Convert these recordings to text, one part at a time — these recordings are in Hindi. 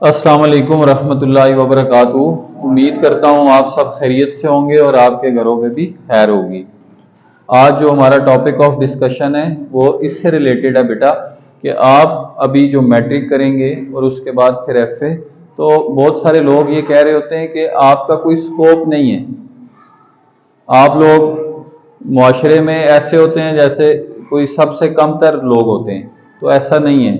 अस्सलाम वालेकुम रहमतुल्लाहि व बरकातुहू। उम्मीद करता हूँ आप सब खैरियत से होंगे और आपके घरों में भी खैर होगी। आज जो हमारा टॉपिक ऑफ डिस्कशन है वो इससे रिलेटेड है बेटा कि आप अभी जो मैट्रिक करेंगे और उसके बाद फिर एफए, तो बहुत सारे लोग ये कह रहे होते हैं कि आपका कोई स्कोप नहीं है। आप लोग मुआशरे में ऐसे होते हैं जैसे कोई सबसे कमतर लोग होते हैं, तो ऐसा नहीं है।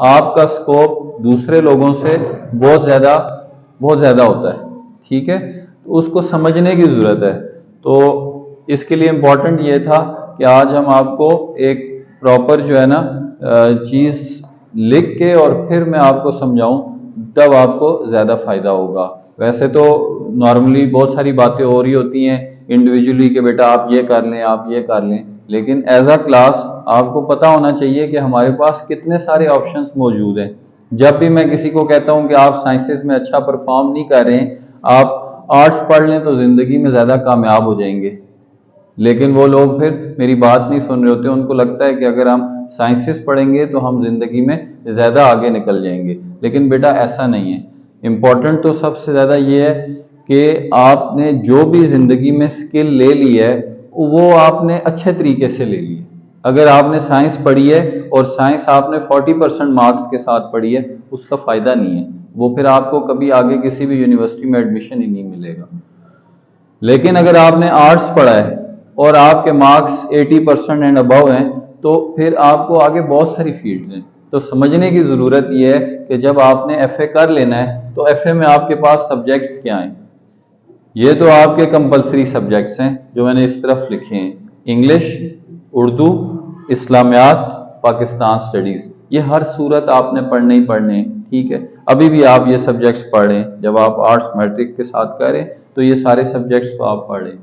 आपका स्कोप दूसरे लोगों से बहुत ज़्यादा होता है। ठीक है, तो उसको समझने की ज़रूरत है। तो इसके लिए इम्पोर्टेंट ये था कि आज हम आपको एक प्रॉपर जो है ना चीज़ लिख के और फिर मैं आपको समझाऊं, तब आपको ज़्यादा फ़ायदा होगा। वैसे तो नॉर्मली बहुत सारी बातें हो रही होती हैं इंडिविजुअली कि बेटा आप ये कर लें, आप ये कर लें, लेकिन एज अ क्लास आपको पता होना चाहिए कि हमारे पास कितने सारे ऑप्शंस मौजूद हैं। जब भी मैं किसी को कहता हूं कि आप साइंसेस में अच्छा परफॉर्म नहीं कर रहे हैं, आप आर्ट्स पढ़ लें तो ज़िंदगी में ज़्यादा कामयाब हो जाएंगे, लेकिन वो लोग फिर मेरी बात नहीं सुन रहे होते। उनको लगता है कि अगर हम साइंसेस पढ़ेंगे तो हम जिंदगी में ज़्यादा आगे निकल जाएंगे, लेकिन बेटा ऐसा नहीं है। इम्पोर्टेंट तो सबसे ज़्यादा ये है कि आपने जो भी ज़िंदगी में स्किल ले ली है वो आपने अच्छे तरीके से ले ली है। अगर आपने साइंस पढ़ी है और साइंस आपने 40% मार्क्स के साथ पढ़ी है, उसका फ़ायदा नहीं है। वो फिर आपको कभी आगे किसी भी यूनिवर्सिटी में एडमिशन ही नहीं मिलेगा। लेकिन अगर आपने आर्ट्स पढ़ा है और आपके मार्क्स 80% एंड अबव हैं, तो फिर आपको आगे बहुत सारी फील्ड्स हैं। तो समझने की ज़रूरत यह है कि जब आपने एफए कर लेना है तो एफए में आपके पास सब्जेक्ट्स क्या हैं। ये तो आपके कंपलसरी सब्जेक्ट्स हैं जो मैंने इस तरफ लिखे हैं: इंग्लिश, उर्दू, इस्लामियात, पाकिस्तान स्टडीज़। ये हर सूरत आपने पढ़ने ही पढ़ने हैं। ठीक है, अभी भी आप ये सब्जेक्ट्स पढ़ें। जब आप आर्ट्स मैट्रिक के साथ करें तो ये सारे सब्जेक्ट्स तो आप पढ़ें।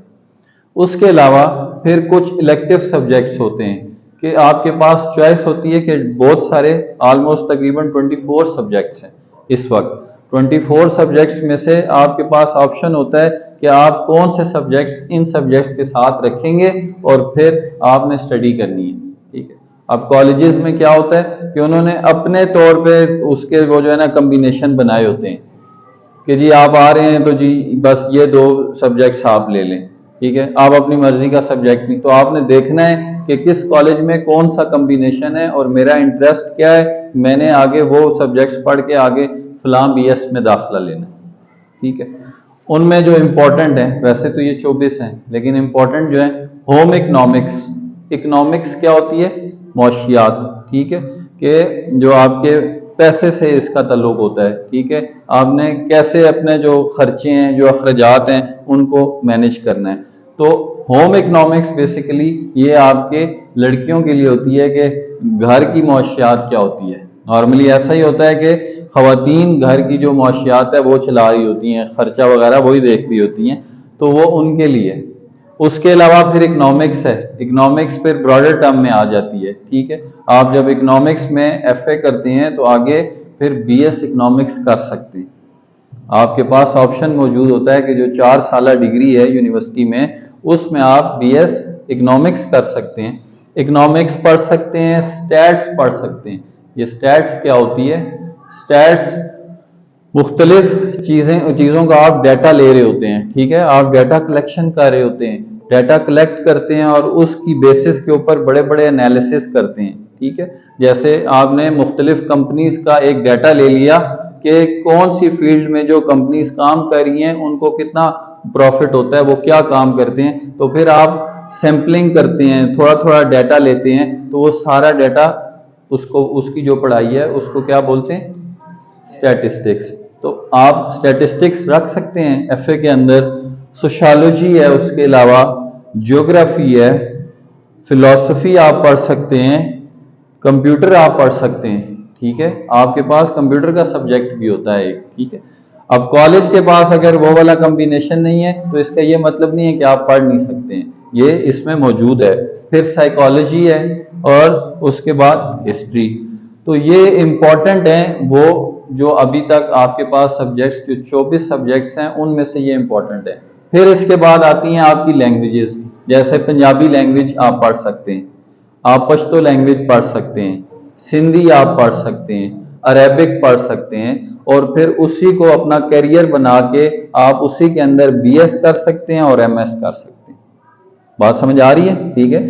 उसके अलावा फिर कुछ इलेक्टिव सब्जेक्ट्स होते हैं कि आपके पास चॉइस होती है कि बहुत सारे, ऑलमोस्ट तकरीबन 24 सब्जेक्ट्स हैं इस वक्त। 24 सब्जेक्ट्स में से आपके पास ऑप्शन होता है कि आप कौन से सब्जेक्ट्स इन सब्जेक्ट्स के साथ रखेंगे और फिर आपने स्टडी करनी है। ठीक है, अब कॉलेजेस में क्या होता है कि उन्होंने अपने तौर पे उसके वो जो है ना कम्बिनेशन बनाए होते हैं कि जी आप आ रहे हैं तो जी बस ये 2 सब्जेक्ट्स आप ले लें। ठीक है, आप अपनी मर्जी का सब्जेक्ट नहीं, तो आपने देखना है कि किस कॉलेज में कौन सा कम्बिनेशन है और मेरा इंटरेस्ट क्या है, मैंने आगे वो सब्जेक्ट्स पढ़ के आगे फलां बीएस में दाखिला लेना है। ठीक है, उनमें जो इम्पोर्टेंट है, वैसे तो ये 24 हैं, लेकिन इम्पोर्टेंट जो है होम इकोनॉमिक्स। इकोनॉमिक्स क्या होती है? मौशियात। ठीक है, कि जो आपके पैसे से इसका ताल्लुक होता है। ठीक है, आपने कैसे अपने जो खर्चे हैं, जो अखराजात हैं, उनको मैनेज करना है। तो होम इकोनॉमिक्स बेसिकली ये आपके लड़कियों के लिए होती है कि घर की मौशियात क्या होती है। नॉर्मली ऐसा ही होता है कि ख़वातीन घर की जो मौशियात है वो चला रही होती हैं, खर्चा वगैरह वही देख रही होती हैं, तो वो उनके लिए। उसके अलावा फिर इकोनॉमिक्स है। इकोनॉमिक्स फिर ब्रॉडर टर्म में आ जाती है। ठीक है, आप जब इकोनॉमिक्स में एफए करते हैं तो आगे फिर बीएस इकोनॉमिक्स कर सकते हैं। आपके पास ऑप्शन मौजूद होता है कि जो 4 साल डिग्री है यूनिवर्सिटी में, उसमें आप बीएस इकोनॉमिक्स कर सकते हैं। इकोनॉमिक्स पढ़ सकते हैं, स्टैट्स पढ़ सकते हैं। ये स्टैट्स क्या होती है? स्टैट्स मुख्तलिफ चीज़ों का आप डाटा ले रहे होते हैं। ठीक है, आप डाटा कलेक्शन कर रहे होते हैं, डाटा कलेक्ट करते हैं और उसकी बेसिस के ऊपर बड़े बड़े एनालिसिस करते हैं। ठीक है, जैसे आपने मुख्तलिफ कंपनीज का एक डाटा ले लिया कि कौन सी फील्ड में जो कंपनीज काम कर रही हैं उनको कितना प्रॉफिट होता है, वो क्या काम करते हैं, तो फिर आप सैम्पलिंग करते हैं, थोड़ा थोड़ा डाटा लेते हैं, तो वो सारा डाटा उसको, उसकी जो पढ़ाई है उसको क्या बोलते हैं? स्टैटिस्टिक्स। तो आप स्टैटिस्टिक्स रख सकते हैं एफए के अंदर। सोशियोलॉजी है, उसके अलावा ज्योग्राफी है, फिलॉसफी आप पढ़ सकते हैं, कंप्यूटर आप पढ़ सकते हैं। ठीक है, आपके पास कंप्यूटर का सब्जेक्ट भी होता है एक। ठीक है, अब कॉलेज के पास अगर वो वाला कॉम्बिनेशन नहीं है तो इसका ये मतलब नहीं है कि आप पढ़ नहीं सकते हैं, ये इसमें मौजूद है। फिर साइकोलॉजी है और उसके बाद हिस्ट्री। तो ये इंपॉर्टेंट है, वो जो अभी तक आपके पास सब्जेक्ट्स, जो 24 सब्जेक्ट्स हैं, उनमें से ये इंपॉर्टेंट है। फिर इसके बाद आती हैं आपकी लैंग्वेजेस। जैसे पंजाबी लैंग्वेज आप पढ़ सकते हैं, आप पश्तो लैंग्वेज पढ़ सकते हैं, सिंधी आप पढ़ सकते हैं, अरेबिक पढ़ सकते हैं और फिर उसी को अपना करियर बना के आप उसी के अंदर बीएस कर सकते हैं और एमएस कर सकते हैं। बात समझ आ रही है? ठीक है,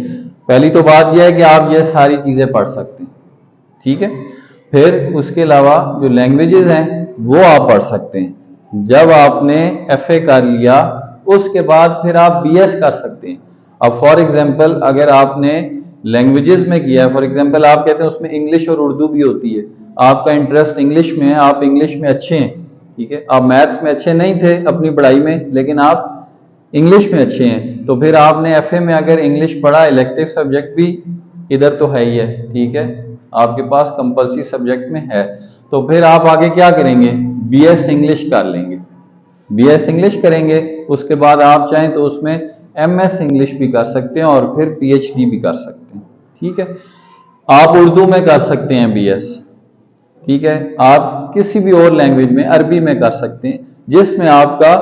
पहली तो बात यह है कि आप ये सारी चीजें पढ़ सकते हैं। ठीक है, फिर उसके अलावा जो लैंग्वेजेस हैं वो आप पढ़ सकते हैं। जब आपने एफए कर लिया उसके बाद फिर आप बीएस कर सकते हैं। अब फॉर एग्जांपल अगर आपने लैंग्वेजेस में किया है, फॉर एग्जांपल आप कहते हैं उसमें इंग्लिश और उर्दू भी होती है, आपका इंटरेस्ट इंग्लिश में है, आप इंग्लिश में अच्छे हैं, ठीक है, आप मैथ्स में अच्छे नहीं थे अपनी पढ़ाई में लेकिन आप इंग्लिश में अच्छे हैं, तो फिर आपने एफए में अगर इंग्लिश पढ़ा, इलेक्टिव सब्जेक्ट भी इधर तो है ही है, ठीक है, आपके पास कंपल्सरी सब्जेक्ट में है, तो फिर आप आगे क्या करेंगे? बीएस इंग्लिश कर लेंगे, बीएस इंग्लिश करेंगे। उसके बाद आप चाहें तो उसमें एमएस इंग्लिश भी कर सकते हैं और फिर पीएचडी भी कर सकते हैं। ठीक है, आप उर्दू में कर सकते हैं बीएस, ठीक है, आप किसी भी और लैंग्वेज में, अरबी में कर सकते हैं, जिसमें आपका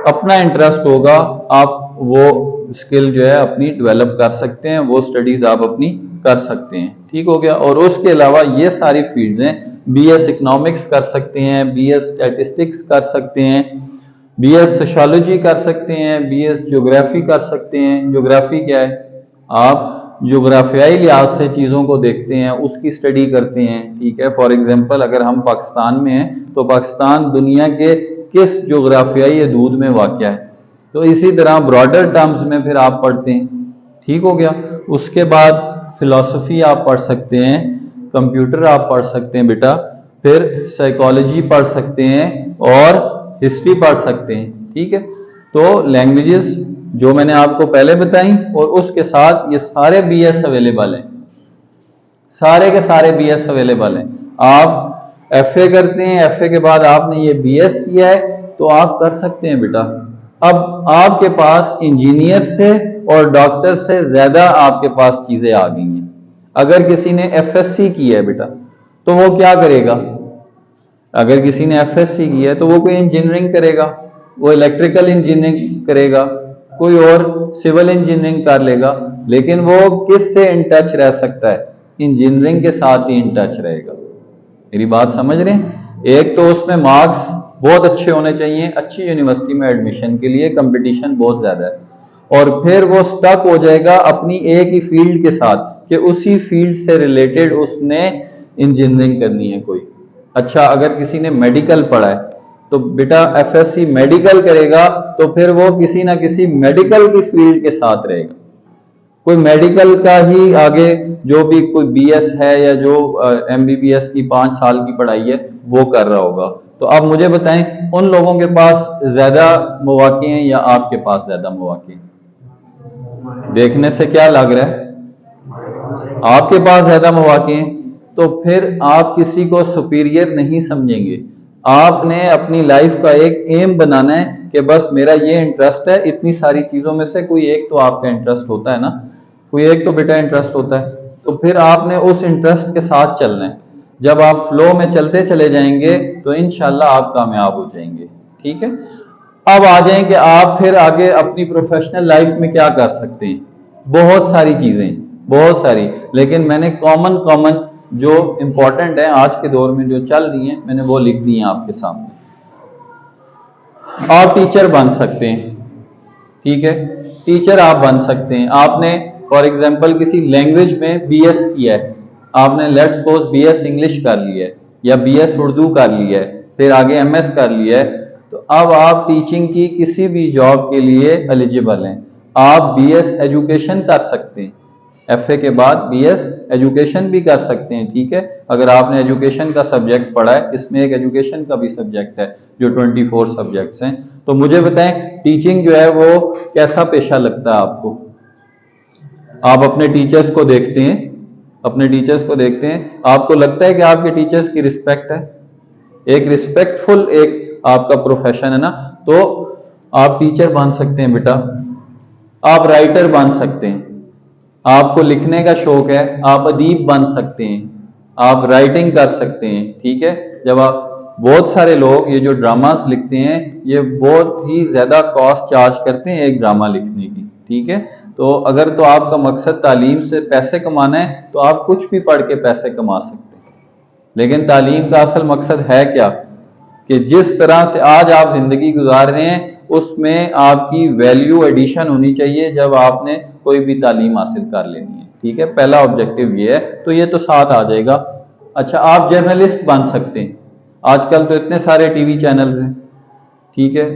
अपना इंटरेस्ट होगा, आप वो स्किल जो है अपनी डेवलप कर सकते हैं, वो स्टडीज आप अपनी कर सकते हैं। ठीक हो गया। और उसके अलावा ये सारी फील्ड्स हैं, बीएस इकोनॉमिक्स कर सकते हैं, बीएस स्टैटिस्टिक्स कर सकते हैं, बीएस सोशियोलॉजी कर सकते हैं, बीएस ज्योग्राफी कर सकते हैं। ज्योग्राफी क्या है? आप ज्योग्राफियाई लिहाज से चीज़ों को देखते हैं, उसकी स्टडी करते हैं। ठीक है, फॉर एग्जांपल अगर हम पाकिस्तान में हैं तो पाकिस्तान दुनिया के किस ज्योग्राफियाई हदूद में वाक़या है, तो इसी तरह ब्रॉडर टर्म्स में फिर आप पढ़ते हैं। ठीक हो गया। उसके बाद फिलॉसफी आप पढ़ सकते हैं, कंप्यूटर आप पढ़ सकते हैं बेटा, फिर साइकोलॉजी पढ़ सकते हैं और हिस्ट्री पढ़ सकते हैं। ठीक है, तो लैंग्वेजेस जो मैंने आपको पहले बताई और उसके साथ ये सारे बीएस अवेलेबल हैं, सारे के सारे बीएस अवेलेबल हैं। आप एफए करते हैं, एफए के बाद आपने ये बीएस किया है तो आप कर सकते हैं बेटा। अब आपके पास इंजीनियर से और डॉक्टर से ज्यादा आपके पास चीजें आ गई हैं। अगर किसी ने एफएससी की है बेटा तो वो क्या करेगा? अगर किसी ने एफएससी की है तो वो कोई इंजीनियरिंग करेगा, वो इलेक्ट्रिकल इंजीनियरिंग करेगा, कोई और सिविल इंजीनियरिंग कर लेगा, लेकिन वो किस से इन टच रह सकता है? इंजीनियरिंग के साथ ही इन टच रहेगा। मेरी बात समझ रहे हैं? एक तो उसमें मार्क्स बहुत अच्छे होने चाहिए, अच्छी यूनिवर्सिटी में एडमिशन के लिए कंपटीशन बहुत ज्यादा है, और फिर वो स्टक हो जाएगा अपनी एक ही फील्ड के साथ कि उसी फील्ड से रिलेटेड उसने इंजीनियरिंग करनी है कोई। अच्छा, अगर किसी ने मेडिकल पढ़ा है तो बेटा एफएससी मेडिकल करेगा तो फिर वो किसी ना किसी मेडिकल की फील्ड के साथ रहेगा, कोई मेडिकल का ही आगे जो भी कोई बीएस है या जो एमबीबीएस की 5 साल की पढ़ाई है वो कर रहा होगा। तो आप मुझे बताएं उन लोगों के पास ज्यादा मौके हैं या आपके पास ज्यादा मौके? देखने से क्या लग रहा है? आपके पास ज्यादा मौके हैं, तो फिर आप किसी को सुपीरियर नहीं समझेंगे। आपने अपनी लाइफ का एक एम बनाना है कि बस मेरा ये इंटरेस्ट है, इतनी सारी चीजों में से कोई एक तो आपका इंटरेस्ट होता है ना, कोई एक तो बेटा इंटरेस्ट होता है, तो फिर आपने उस इंटरेस्ट के साथ चलना है। जब आप फ्लो में चलते चले जाएंगे तो इंशाल्लाह आप कामयाब हो जाएंगे। ठीक है, अब आ जाएं कि आप फिर आगे अपनी प्रोफेशनल लाइफ में क्या कर सकते हैं। बहुत सारी चीजें, बहुत सारी, लेकिन मैंने कॉमन जो इंपॉर्टेंट है आज के दौर में जो चल रही हैं मैंने वो लिख दी हैं आपके सामने। आप टीचर बन सकते हैं, ठीक है, टीचर आप बन सकते हैं। आपने फॉर एग्जांपल किसी लैंग्वेज में बीएस किया है, आपने लेट्स सपोज बीएस इंग्लिश कर लिया है या बीएस उर्दू कर लिया है, फिर आगे एमएस कर लिया है, तो अब आप टीचिंग की किसी भी जॉब के लिए एलिजिबल हैं। आप बीएस एजुकेशन कर सकते हैं, एफए के बाद बीएस एजुकेशन भी कर सकते हैं। ठीक है, अगर आपने एजुकेशन का सब्जेक्ट पढ़ा है, इसमें एक एजुकेशन का भी सब्जेक्ट है जो 24 सब्जेक्ट्स हैं। तो मुझे बताएं टीचिंग जो है वो कैसा पेशा लगता है आपको? आप अपने टीचर्स को देखते हैं, अपने टीचर्स को देखते हैं, आपको लगता है कि आपके टीचर्स की रिस्पेक्ट है? एक रिस्पेक्टफुल एक आपका प्रोफेशन है ना, तो आप टीचर बन सकते हैं बेटा। आप राइटर बन सकते हैं, आपको लिखने का शौक है, आप अदीब बन सकते हैं, आप राइटिंग कर सकते हैं। ठीक है, जब आप बहुत सारे लोग ये जो ड्रामास लिखते हैं ये बहुत ही ज्यादा कॉस्ट चार्ज करते हैं एक ड्रामा लिखने की। ठीक है, तो अगर तो आपका मकसद तालीम से पैसे कमाना है तो आप कुछ भी पढ़ के पैसे कमा सकते हैं। लेकिन तालीम का असल मकसद है क्या कि जिस तरह से आज आप जिंदगी गुजार रहे हैं उसमें आपकी वैल्यू एडिशन होनी चाहिए जब आपने कोई भी तालीम हासिल कर लेनी है। ठीक है, पहला ऑब्जेक्टिव ये है, तो ये तो साथ आ जाएगा। अच्छा, आप जर्नलिस्ट बन सकते हैं। आजकल तो इतने सारे टीवी चैनल्स हैं, ठीक है,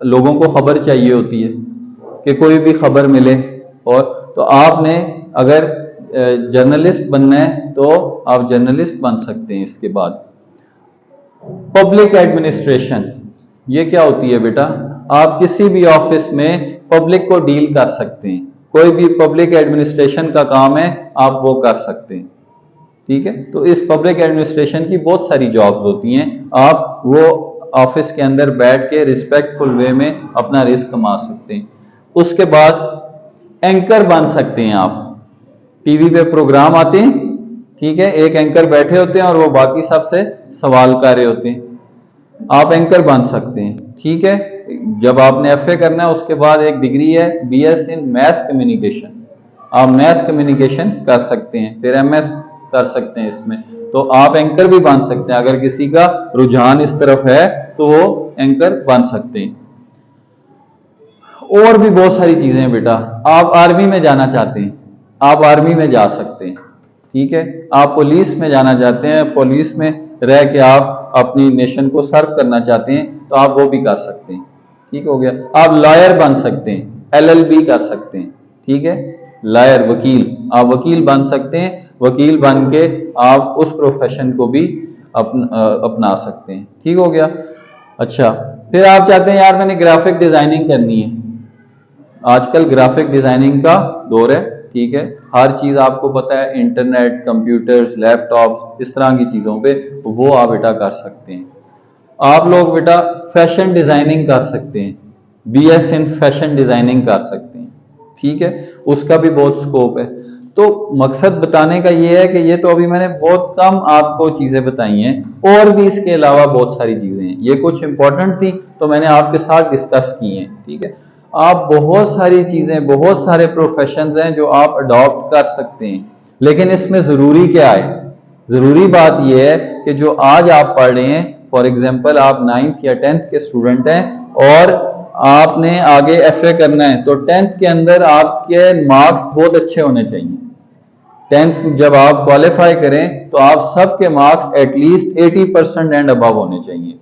लोगों को खबर चाहिए होती है कि कोई भी खबर मिले, और तो आपने अगर जर्नलिस्ट बनना है तो आप जर्नलिस्ट बन सकते हैं। इसके बाद पब्लिक एडमिनिस्ट्रेशन, ये क्या होती है बेटा? आप किसी भी ऑफिस में पब्लिक को डील कर सकते हैं, कोई भी पब्लिक एडमिनिस्ट्रेशन का काम है आप वो कर सकते हैं। ठीक है, तो इस पब्लिक एडमिनिस्ट्रेशन की बहुत सारी जॉब्स होती हैं, आप वो ऑफिस के अंदर बैठ के रिस्पेक्टफुल वे में अपना रिस्क कमा सकते हैं। उसके बाद एंकर बन सकते हैं आप, टीवी पे प्रोग्राम आते हैं, ठीक है, एक एंकर बैठे होते हैं और वो बाकी सबसे सवाल कर रहे होते हैं, आप एंकर बन सकते हैं। ठीक है, जब आपने एफए करना है उसके बाद एक डिग्री है बीएस इन मैस कम्युनिकेशन, आप मैस कम्युनिकेशन कर सकते हैं, फिर एमएस कर सकते हैं इसमें, तो आप एंकर भी बन सकते हैं। अगर किसी का रुझान इस तरफ है तो वो एंकर बन सकते हैं। और भी बहुत सारी चीजें हैं बेटा, आप आर्मी में जाना चाहते हैं आप आर्मी में जा सकते हैं। ठीक है, आप पुलिस में जाना चाहते हैं, पुलिस में रह के आप अपनी नेशन को सर्व करना चाहते हैं तो आप वो भी कर सकते हैं। ठीक हो गया, आप लॉयर बन सकते हैं, एलएलबी कर सकते हैं। ठीक है, लॉयर, वकील, आप वकील बन सकते हैं, वकील बन के आप उस प्रोफेशन को भी अपना सकते हैं। ठीक हो गया। अच्छा, फिर आप चाहते हैं यार मैंने ग्राफिक डिजाइनिंग करनी है, आजकल ग्राफिक डिजाइनिंग का दौर है। ठीक है, हर चीज आपको पता है, इंटरनेट, कंप्यूटर्स, लैपटॉप्स, इस तरह की चीजों पे वो आप बेटा कर सकते हैं। आप लोग बेटा फैशन डिजाइनिंग कर सकते हैं, बीएस इन फैशन डिजाइनिंग कर सकते हैं। ठीक है, उसका भी बहुत स्कोप है। तो मकसद बताने का ये है कि ये तो अभी मैंने बहुत कम आपको चीजें बताई हैं, और भी इसके अलावा बहुत सारी चीजें हैं, ये कुछ इंपॉर्टेंट थी तो मैंने आपके साथ डिस्कस की हैं। ठीक है, आप बहुत सारी चीजें, बहुत सारे प्रोफेशंस हैं जो आप अडॉप्ट कर सकते हैं, लेकिन इसमें जरूरी क्या है? जरूरी बात यह है कि जो आज आप पढ़ रहे हैं, फॉर एग्जाम्पल आप 9th या 10th के स्टूडेंट हैं और आपने आगे एफए करना है, तो 10th के अंदर आपके मार्क्स बहुत अच्छे होने चाहिए। 10th जब आप क्वालिफाई करें तो आप सबके मार्क्स एटलीस्ट 80% एंड अबव होने चाहिए।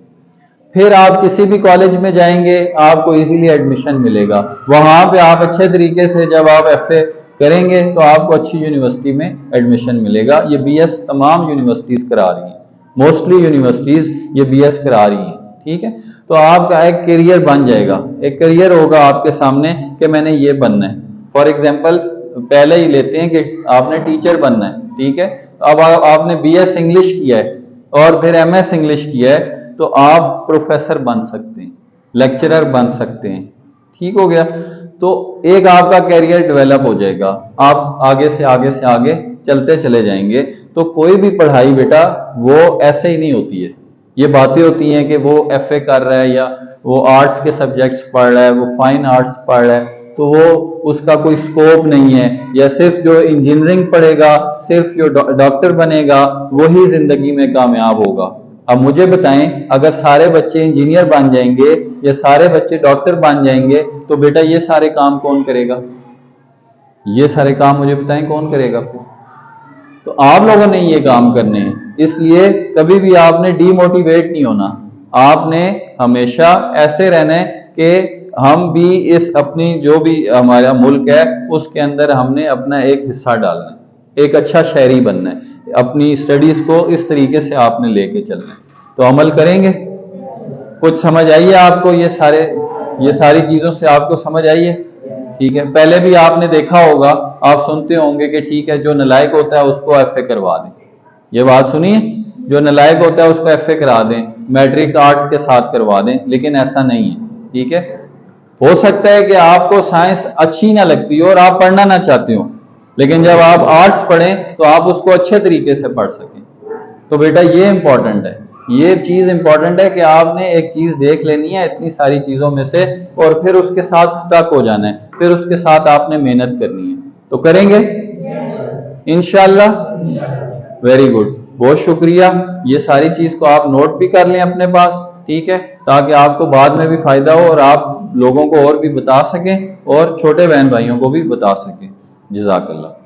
फिर आप किसी भी कॉलेज में जाएंगे आपको इजीली एडमिशन मिलेगा, वहां पे आप अच्छे तरीके से जब आप एफए करेंगे तो आपको अच्छी यूनिवर्सिटी में एडमिशन मिलेगा। ये बीएस तमाम यूनिवर्सिटीज करा रही हैं, मोस्टली यूनिवर्सिटीज ये बीएस करा रही हैं। ठीक है, तो आपका एक करियर बन जाएगा, एक करियर होगा आपके सामने कि मैंने ये बनना है। फॉर एग्जाम्पल पहले ही लेते हैं कि आपने टीचर बनना है। ठीक है, अब आपने बीएस इंग्लिश किया है और फिर एमएस इंग्लिश किया है, तो आप प्रोफेसर बन सकते हैं, लेक्चरर बन सकते हैं। ठीक हो गया, तो एक आपका कैरियर डेवलप हो जाएगा, आप आगे से आगे चलते चले जाएंगे। तो कोई भी पढ़ाई बेटा वो ऐसे ही नहीं होती है, ये बातें होती हैं कि वो एफए कर रहा है या वो आर्ट्स के सब्जेक्ट्स पढ़ रहा है, वो फाइन आर्ट्स पढ़ रहा है, तो वो उसका कोई स्कोप नहीं है, या सिर्फ जो इंजीनियरिंग पढ़ेगा, सिर्फ जो डॉक्टर बनेगा वही जिंदगी में कामयाब होगा। अब मुझे बताएं, अगर सारे बच्चे इंजीनियर बन जाएंगे या सारे बच्चे डॉक्टर बन जाएंगे तो बेटा ये सारे काम कौन करेगा? ये सारे काम मुझे बताएं कौन करेगा? तो आप लोगों ने ये काम करने हैं, इसलिए कभी भी आपने डीमोटिवेट नहीं होना, आपने हमेशा ऐसे रहना है कि हम भी इस अपनी जो भी हमारा मुल्क है उसके अंदर हमने अपना एक हिस्सा डालना है, एक अच्छा शहरी बनना है, अपनी स्टडीज को इस तरीके से आपने लेके चलना है। तो अमल करेंगे? कुछ समझ आई है आपको? ये सारी चीजों से आपको समझ आई है? ठीक है, पहले भी आपने देखा होगा, आप सुनते होंगे कि ठीक है जो नालायक होता है उसको एफए करवा दें, ये बात सुनिए, जो नालायक होता है उसको एफए करा दें, मैट्रिक आर्ट्स के साथ करवा दें, लेकिन ऐसा नहीं है। ठीक है, हो सकता है कि आपको साइंस अच्छी ना लगती हो और आप पढ़ना ना चाहते हो, लेकिन जब आप आर्ट्स पढ़ें तो आप उसको अच्छे तरीके से पढ़ सकें। तो बेटा ये इंपॉर्टेंट है, ये चीज इंपॉर्टेंट है कि आपने एक चीज देख लेनी है इतनी सारी चीजों में से और फिर उसके साथ स्टक हो जाना है, फिर उसके साथ आपने मेहनत करनी है। तो करेंगे इंशाल्लाह? Very good. बहुत शुक्रिया। ये सारी चीज को आप नोट भी कर लें अपने पास, ठीक है, ताकि आपको बाद में भी फायदा हो और आप लोगों को और भी बता सकें और छोटे बहन भाइयों को भी बता सकें। जज़ाकल्लाह।